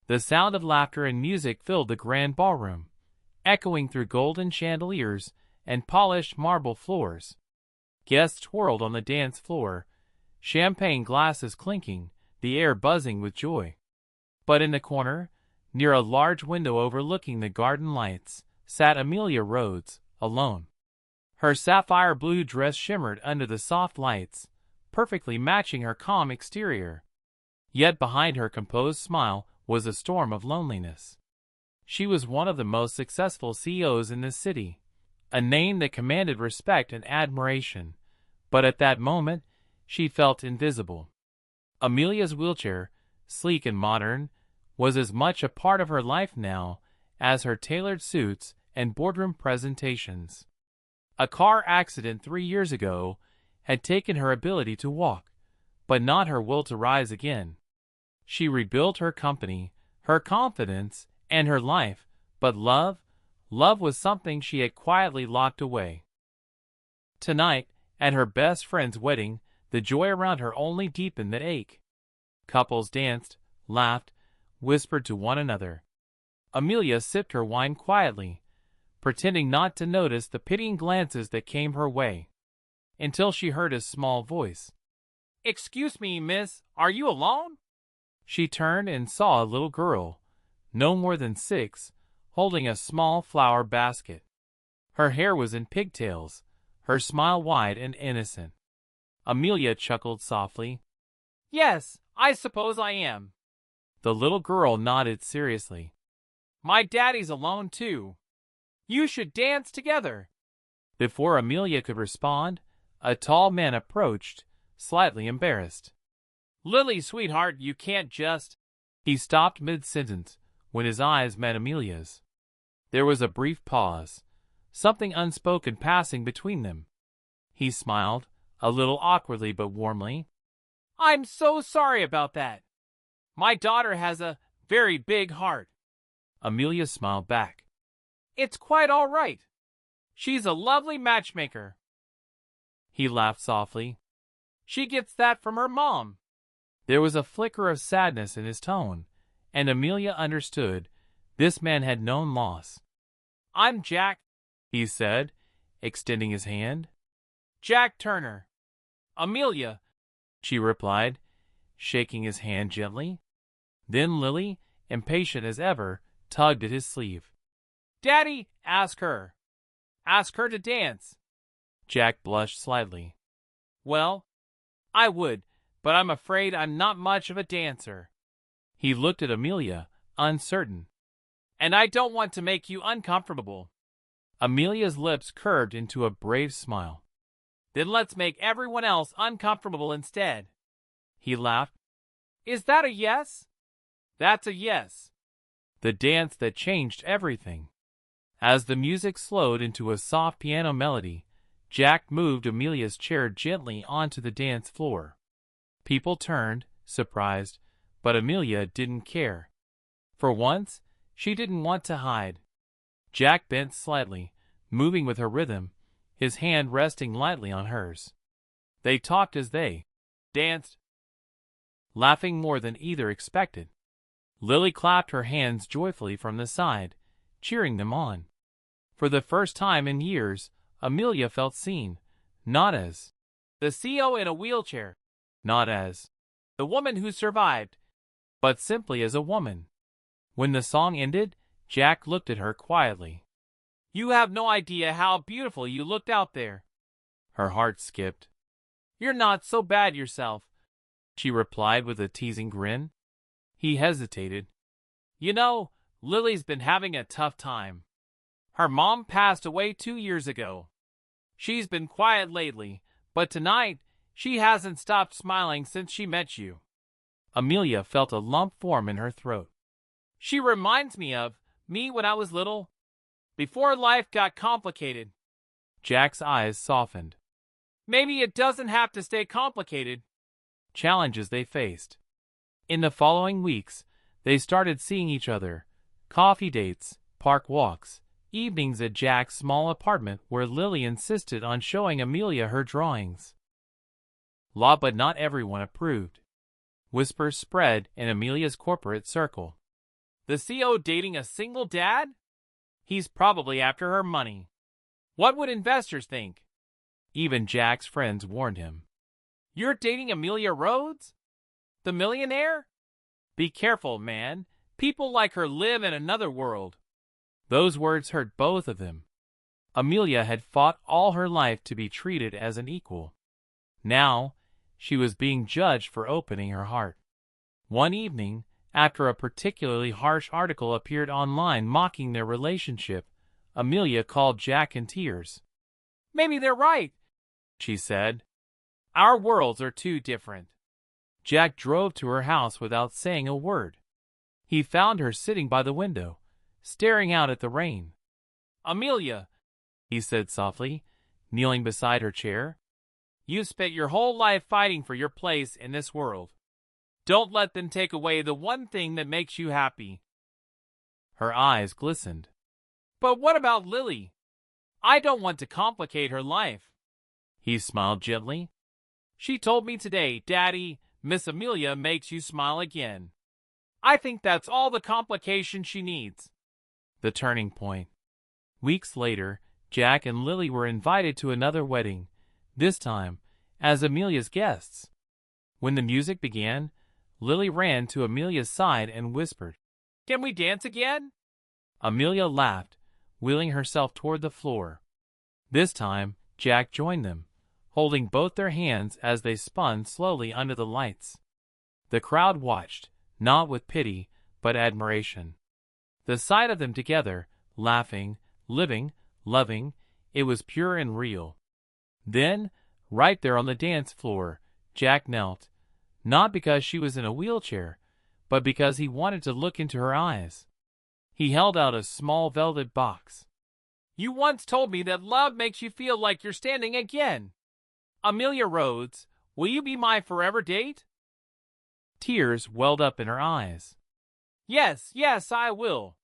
The sound of laughter and music filled the grand ballroom, echoing through golden chandeliers and polished marble floors. Guests twirled on the dance floor, champagne glasses clinking, the air buzzing with joy. But in the corner, near a large window overlooking the garden lights, sat Amelia Rhodes, alone. Her sapphire blue dress shimmered under the soft lights, perfectly matching her calm exterior. Yet behind her composed smile was a storm of loneliness. She was one of the most successful CEOs in this city, a name that commanded respect and admiration, but at that moment, she felt invisible. Amelia's wheelchair, sleek and modern, was as much a part of her life now as her tailored suits and boardroom presentations. A car accident 3 years ago had taken her ability to walk, but not her will to rise again. She rebuilt her company, her confidence, and her life, but love was something she had quietly locked away. Tonight, at her best friend's wedding, the joy around her only deepened the ache. Couples danced, laughed, whispered to one another. Amelia sipped her wine quietly, pretending not to notice the pitying glances that came her way, until she heard his small voice. "Excuse me, miss, are you alone?" She turned and saw a little girl, no more than 6, holding a small flower basket. Her hair was in pigtails, her smile wide and innocent. Amelia chuckled softly. "Yes, I suppose I am." The little girl nodded seriously. "My daddy's alone too. You should dance together." Before Amelia could respond, a tall man approached, slightly embarrassed. "Lily, sweetheart, you can't just—" He stopped mid-sentence when his eyes met Amelia's. There was a brief pause, something unspoken passing between them. He smiled, a little awkwardly but warmly. "I'm so sorry about that. My daughter has a very big heart." Amelia smiled back. "It's quite all right. She's a lovely matchmaker." He laughed softly. "She gets that from her mom." There was a flicker of sadness in his tone, and Amelia understood this man had known loss. "I'm Jack," he said, extending his hand. "Jack Turner." "Amelia," she replied, shaking his hand gently. Then Lily, impatient as ever, tugged at his sleeve. "Daddy, ask her. Ask her to dance." Jack blushed slightly. "Well, I would, but I'm afraid I'm not much of a dancer." He looked at Amelia, uncertain. "And I don't want to make you uncomfortable." Amelia's lips curved into a brave smile. "Then let's make everyone else uncomfortable instead." He laughed. "Is that a yes?" "That's a yes." The dance that changed everything. As the music slowed into a soft piano melody, Jack moved Amelia's chair gently onto the dance floor. People turned, surprised, but Amelia didn't care. For once, she didn't want to hide. Jack bent slightly, moving with her rhythm, his hand resting lightly on hers. They talked as they danced, laughing more than either expected. Lily clapped her hands joyfully from the side, cheering them on. For the first time in years, Amelia felt seen, not as the CEO in a wheelchair, not as the woman who survived, but simply as a woman. When the song ended, Jack looked at her quietly. "You have no idea how beautiful you looked out there." Her heart skipped. "You're not so bad yourself," she replied with a teasing grin. He hesitated. "You know, Lily's been having a tough time. Her mom passed away 2 years ago. She's been quiet lately, but tonight she hasn't stopped smiling since she met you." Amelia felt a lump form in her throat. "She reminds me of me when I was little, before life got complicated." Jack's eyes softened. "Maybe it doesn't have to stay complicated." Challenges they faced. In the following weeks, they started seeing each other. Coffee dates, park walks, evenings at Jack's small apartment where Lily insisted on showing Amelia her drawings. But not everyone approved. Whispers spread in Amelia's corporate circle. The CO dating a single dad? He's probably after her money. What would investors think? Even Jack's friends warned him. You're dating Amelia Rhodes? The millionaire? Be careful, man. People like her live in another world. Those words hurt both of them. Amelia had fought all her life to be treated as an equal. Now, she was being judged for opening her heart. One evening, after a particularly harsh article appeared online mocking their relationship, Amelia called Jack in tears. Maybe they're right, she said. Our worlds are too different. Jack drove to her house without saying a word. He found her sitting by the window, staring out at the rain. Amelia, he said softly, kneeling beside her chair, you've spent your whole life fighting for your place in this world. Don't let them take away the one thing that makes you happy. Her eyes glistened. But what about Lily? I don't want to complicate her life. He smiled gently. She told me today, Daddy, Miss Amelia makes you smile again. I think that's all the complication she needs. The turning point. Weeks later, Jack and Lily were invited to another wedding, this time as Amelia's guests. When the music began, Lily ran to Amelia's side and whispered, Can we dance again? Amelia laughed, wheeling herself toward the floor. This time, Jack joined them, holding both their hands as they spun slowly under the lights. The crowd watched, not with pity, but admiration. The sight of them together, laughing, living, loving, it was pure and real. Then, right there on the dance floor, Jack knelt, not because she was in a wheelchair, but because he wanted to look into her eyes. He held out a small velvet box. You once told me that love makes you feel like you're standing again. Amelia Rhodes, will you be my forever date? Tears welled up in her eyes. Yes, yes, I will.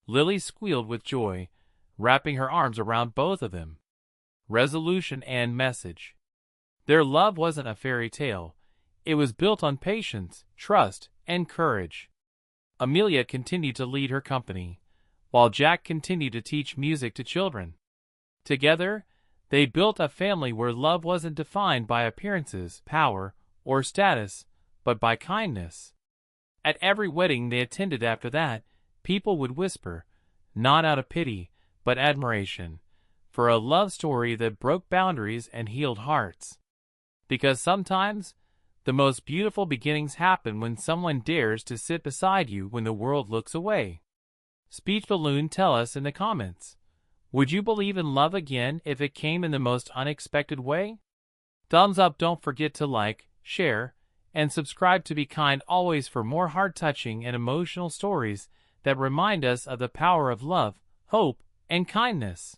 Lily squealed with joy, wrapping her arms around both of them. Resolution and message. Their love wasn't a fairy tale. It was built on patience, trust, and courage. Amelia continued to lead her company, while Jack continued to teach music to children. Together, they built a family where love wasn't defined by appearances, power, or status, but by kindness. At every wedding they attended after that, people would whisper, not out of pity, but admiration, for a love story that broke boundaries and healed hearts. Because sometimes, the most beautiful beginnings happen when someone dares to sit beside you when the world looks away. Speech Balloon, tell us in the comments. Would you believe in love again if it came in the most unexpected way? Thumbs up, don't forget to like, share, and subscribe to Be Kind always for more heart-touching and emotional stories that remind us of the power of love, hope, and kindness.